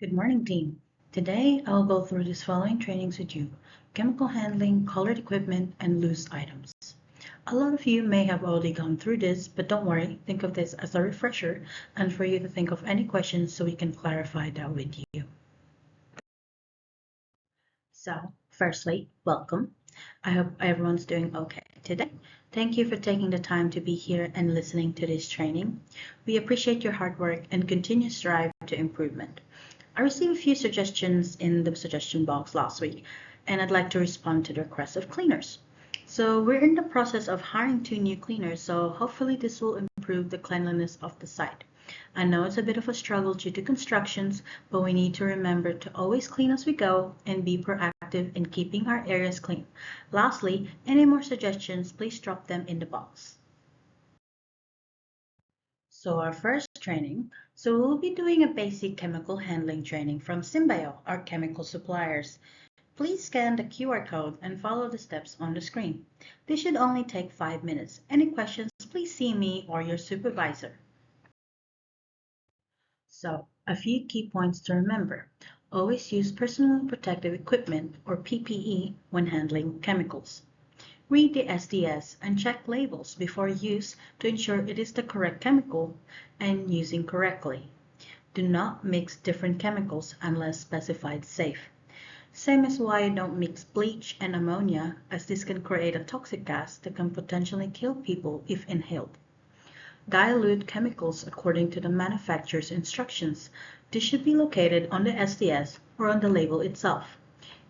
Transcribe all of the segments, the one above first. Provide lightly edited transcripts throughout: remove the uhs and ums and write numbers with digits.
Good morning, team. Today, I'll go through these following trainings with you: chemical handling, colored equipment, and loose items. A lot of you may have already gone through this, but don't worry, think of this as a refresher and for you to think of any questions so we can clarify that with you. So, firstly, welcome. I hope everyone's doing okay today. Thank you for taking the time to be here and listening to this training. We appreciate your hard work and continuous drive to improvement. I received a few suggestions in the suggestion box last week, and I'd like to respond to the request of cleaners. So we're in the process of hiring 2 new cleaners, so hopefully this will improve the cleanliness of the site. I know it's a bit of a struggle due to constructions, but we need to remember to always clean as we go and be proactive in keeping our areas clean. Lastly, any more suggestions, please drop them in the box. So our first training, we'll be doing a basic chemical handling training from Symbio, our chemical suppliers. Please scan the QR code and follow the steps on the screen. This should only take 5 minutes. Any questions, please see me or your supervisor. So, a few key points to remember. Always use personal protective equipment or PPE when handling chemicals. Read the SDS and check labels before use to ensure it is the correct chemical and using correctly. Do not mix different chemicals unless specified safe. Same as why you don't mix bleach and ammonia, as this can create a toxic gas that can potentially kill people if inhaled. Dilute chemicals according to the manufacturer's instructions. This should be located on the SDS or on the label itself.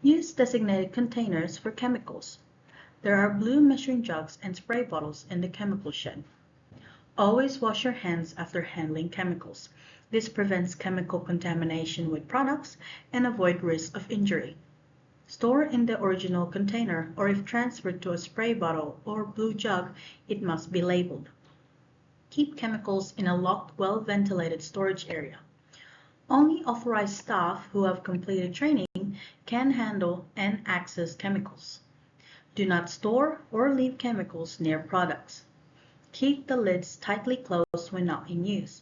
Use designated containers for chemicals. There are blue measuring jugs and spray bottles in the chemical shed. Always wash your hands after handling chemicals. This prevents chemical contamination with products and avoid risk of injury. Store in the original container, or if transferred to a spray bottle or blue jug, it must be labeled. Keep chemicals in a locked, well-ventilated storage area. Only authorized staff who have completed training can handle and access chemicals. Do not store or leave chemicals near products. Keep the lids tightly closed when not in use.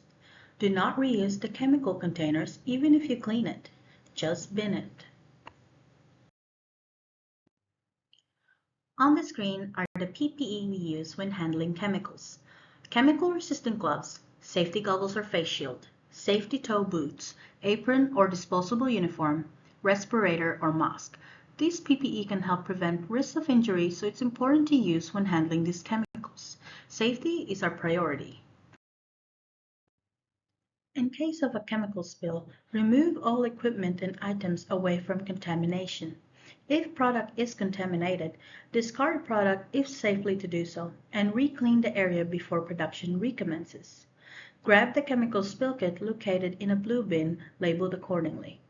Do not reuse the chemical containers even if you clean it. Just bin it. On the screen are the PPE we use when handling chemicals. Chemical-resistant gloves, safety goggles or face shield, safety toe boots, apron or disposable uniform, respirator or mask. These PPE can help prevent risks of injury, so it's important to use when handling these chemicals. Safety is our priority. In case of a chemical spill, remove all equipment and items away from contamination. If product is contaminated, discard product if safely to do so, and re-clean the area before production recommences. Grab the chemical spill kit located in a blue bin labeled accordingly.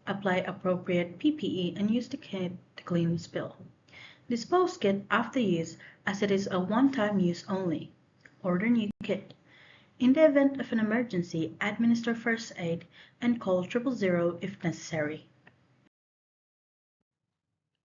Apply appropriate PPE and use the kit to clean the spill. Dispose kit after use, as it is a one-time use only. Order new kit. In the event of an emergency, administer first aid and call 000 if necessary.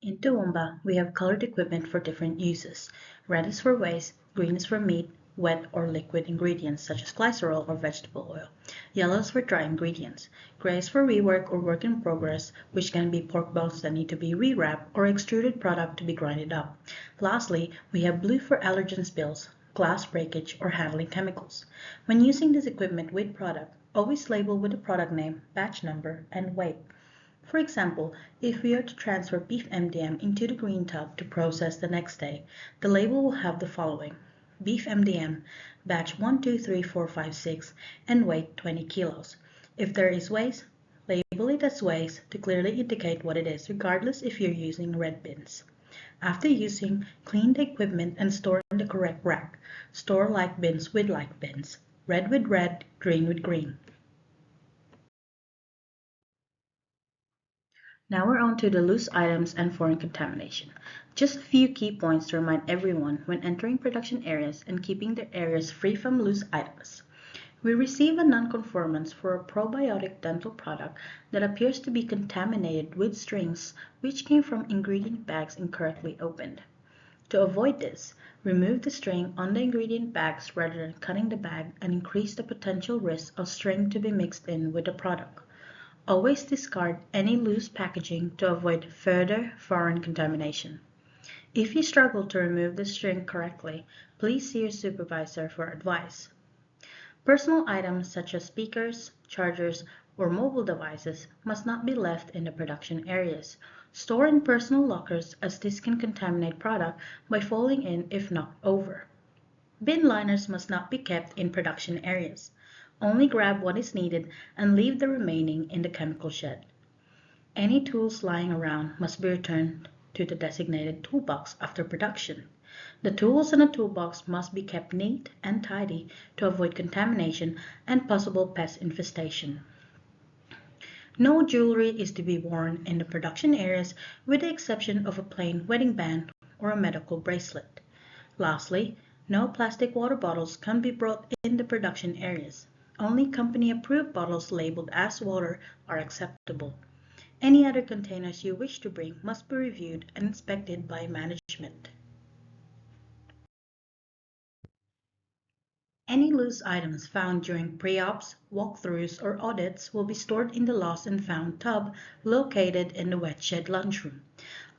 In Toowoomba, we have colored equipment for different uses. Red is for waste, green is for meat, wet or liquid ingredients such as glycerol or vegetable oil. Yellow is for dry ingredients. Gray is for rework or work in progress, which can be pork bones that need to be rewrapped or extruded product to be grinded up. Lastly, we have blue for allergen spills, glass breakage, or handling chemicals. When using this equipment with product, always label with the product name, batch number, and weight. For example, if we are to transfer beef MDM into the green tub to process the next day, the label will have the following: beef MDM, batch 123456, and weight 20 kilos. If there is waste, label it as waste to clearly indicate what it is, regardless if you're using red bins. After using, clean the equipment and store in the correct rack. Store like bins with like bins. Red with red, green with green. Now we're on to the loose items and foreign contamination. Just a few key points to remind everyone when entering production areas and keeping their areas free from loose items. We receive a nonconformance for a probiotic dental product that appears to be contaminated with strings which came from ingredient bags incorrectly opened. To avoid this, remove the string on the ingredient bags rather than cutting the bag and increase the potential risk of string to be mixed in with the product. Always discard any loose packaging to avoid further foreign contamination. If you struggle to remove the string correctly, please see your supervisor for advice. Personal items such as speakers, chargers, or mobile devices must not be left in the production areas. Store in personal lockers as this can contaminate product by falling in if knocked over. Bin liners must not be kept in production areas. Only grab what is needed and leave the remaining in the chemical shed. Any tools lying around must be returned to the designated toolbox after production. The tools in the toolbox must be kept neat and tidy to avoid contamination and possible pest infestation. No jewelry is to be worn in the production areas with the exception of a plain wedding band or a medical bracelet. Lastly, no plastic water bottles can be brought in the production areas. Only company-approved bottles labeled as water are acceptable. Any other containers you wish to bring must be reviewed and inspected by management. Any loose items found during pre-ops, walkthroughs, or audits will be stored in the lost and found tub located in the wet shed lunchroom.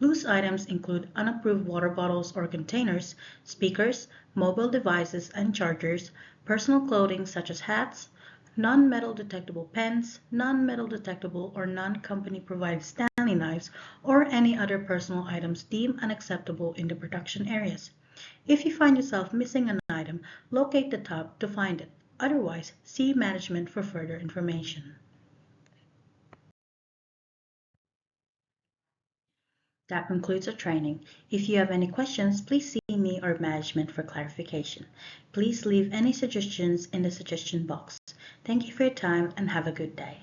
Loose items include unapproved water bottles or containers, speakers, mobile devices and chargers, personal clothing such as hats, non-metal detectable pens, non-metal detectable or non-company provided Stanley knives, or any other personal items deemed unacceptable in the production areas. If you find yourself missing an item, locate the tub to find it. Otherwise, see management for further information. That concludes our training. If you have any questions, please see me or management for clarification. Please leave any suggestions in the suggestion box. Thank you for your time and have a good day.